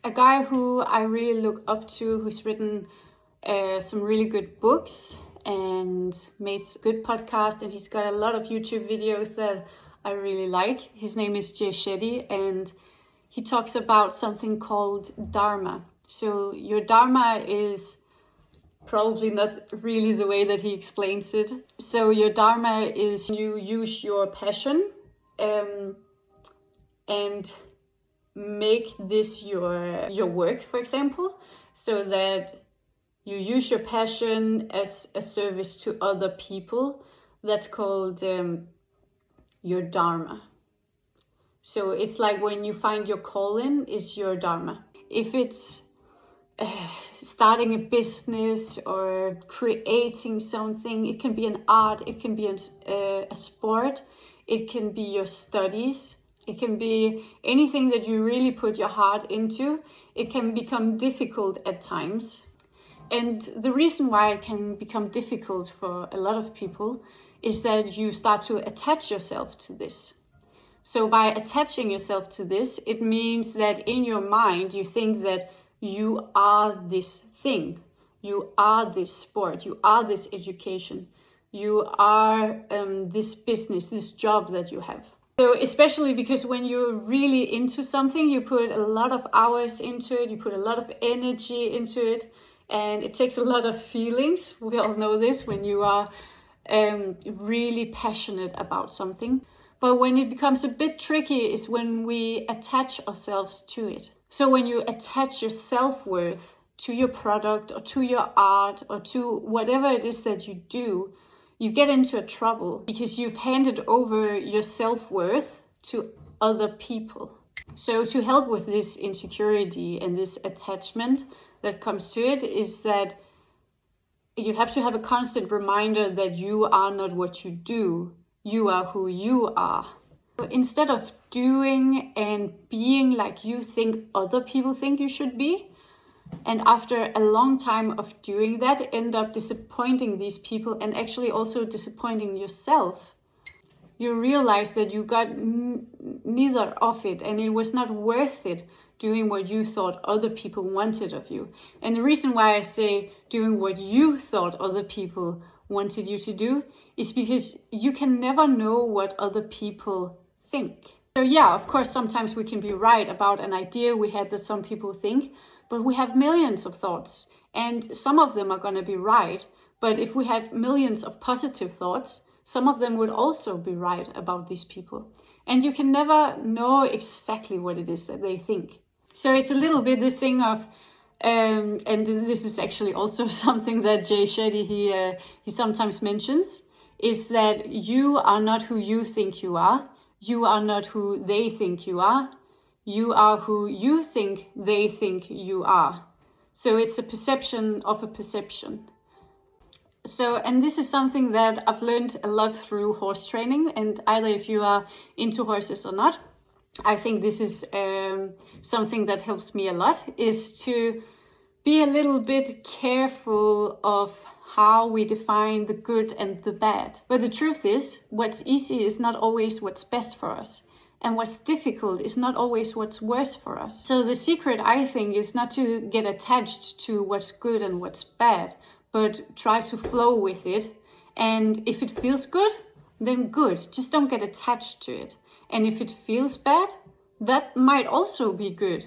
a guy who I really look up to, who's written some really good books and made a good podcast, and he's got a lot of YouTube videos that I really like. His name is Jay Shetty, and he talks about something called Dharma. So your Dharma is probably not really the way that he explains it. So your Dharma is you use your passion and make this your work, for example, so that you use your passion as a service to other people. That's called your Dharma. So it's like when you find your calling is your Dharma. If it's starting a business or creating something, it can be an art, it can be a sport, it can be your studies, it can be anything that you really put your heart into. It can become difficult at times. And the reason why it can become difficult for a lot of people is that you start to attach yourself to this. So by attaching yourself to this, it means that in your mind you think that you are this thing, you are this sport, you are this education, you are this business, this job that you have. So especially because when you're really into something, you put a lot of hours into it, you put a lot of energy into it, and it takes a lot of feelings. We all know this when you are really passionate about something. But when it becomes a bit tricky is when we attach ourselves to it. So when you attach your self-worth to your product or to your art or to whatever it is that you do, you get into a trouble because you've handed over your self-worth to other people. So to help with this insecurity and this attachment that comes to it is that you have to have a constant reminder that you are not what you do. You are who you are. Instead of doing and being like you think other people think you should be, and after a long time of doing that, end up disappointing these people and actually also disappointing yourself, you realize that you got neither of it, and it was not worth it doing what you thought other people wanted of you. And the reason why I say doing what you thought other people wanted you to do is because you can never know what other people think. So yeah, of course, sometimes we can be right about an idea we had that some people think, but we have millions of thoughts, and some of them are going to be right. But if we had millions of positive thoughts, some of them would also be right about these people. And you can never know exactly what it is that they think. So it's a little bit this thing of, and this is actually also something that Jay Shetty, he sometimes mentions, is that you are not who you think you are. You are not who they think you are. You are who you think they think you are. So it's a perception of a perception. So, and this is something that I've learned a lot through horse training, and either if you are into horses or not, I think this is something that helps me a lot, is to be a little bit careful of how we define the good and the bad. But the truth is, what's easy is not always what's best for us. And what's difficult is not always what's worse for us. So the secret, I think, is not to get attached to what's good and what's bad, but try to flow with it. And if it feels good, then good. Just don't get attached to it. And if it feels bad, that might also be good.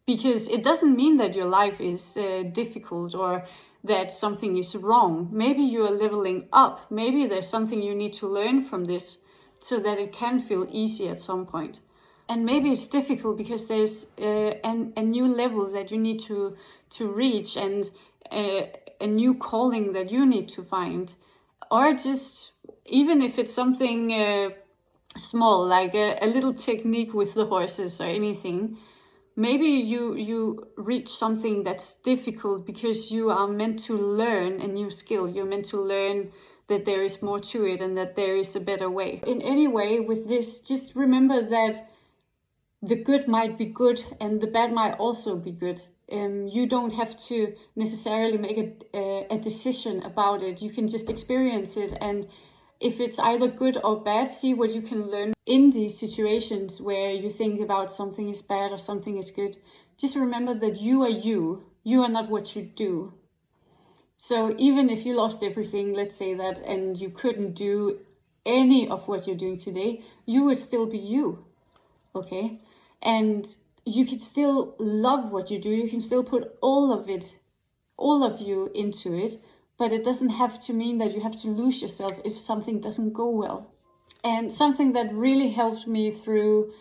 Because it doesn't mean that your life is difficult or that something is wrong. Maybe you are leveling up. Maybe there's something you need to learn from this so that it can feel easy at some point. And maybe it's difficult because there's a new level that you need to reach, and a new calling that you need to find. Or just, even if it's something small, like a little technique with the horses or anything, maybe you reach something that's difficult because you are meant to learn a new skill. You're meant to learn that there is more to it and that there is a better way. In any way, with this, just remember that the good might be good and the bad might also be good. You don't have to necessarily make a decision about it. You can just experience it, and if it's either good or bad, see what you can learn in these situations where you think about something is bad or something is good. just remember that you are you. You are not what you do. So even if you lost everything, let's say that, and you couldn't do any of what you're doing today, you would still be you, okay? And you can still love what you do. You can still put all of it, all of you into it, but it doesn't have to mean that you have to lose yourself if something doesn't go well. And something that really helped me through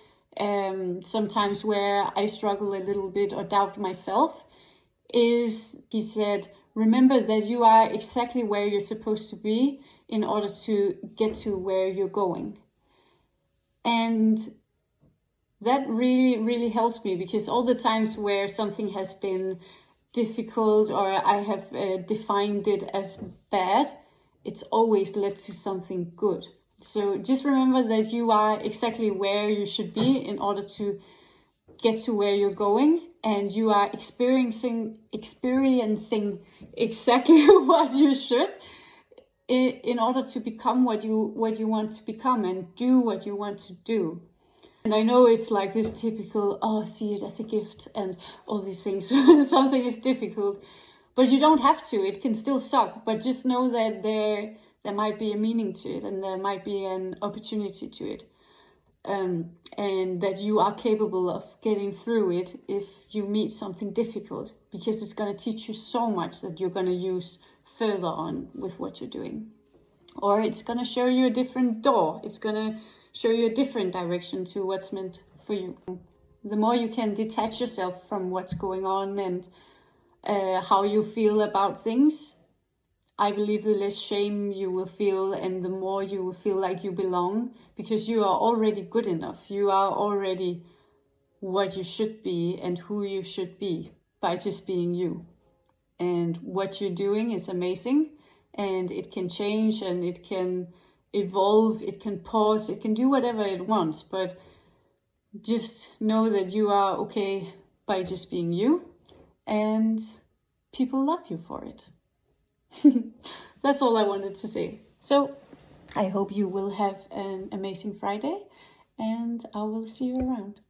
sometimes where I struggle a little bit or doubt myself is, he said, remember that you are exactly where you're supposed to be in order to get to where you're going. And that really, really helped me, because all the times where something has been difficult or I have defined it as bad, it's always led to something good. So just remember that you are exactly where you should be in order to get to where you're going, and you are experiencing exactly what you should in order to become what you want to become and do what you want to do. And I know it's like this typical, oh, see it as a gift and all these things. Something is difficult, but you don't have to. It can still suck, but just know that there might be a meaning to it, and there might be an opportunity to it. And that you are capable of getting through it if you meet something difficult, because it's going to teach you so much that you're going to use further on with what you're doing. Or it's going to show you a different door. It's going to show you a different direction to what's meant for you. The more you can detach yourself from what's going on and how you feel about things, I believe the less shame you will feel, and the more you will feel like you belong, because you are already good enough. You are already what you should be and who you should be by just being you. And what you're doing is amazing, and it can change and it can evolve, it can pause, it can do whatever it wants, but just know that you are okay by just being you, and people love you for it. That's all I wanted to say. So I hope you will have an amazing Friday, and I will see you around.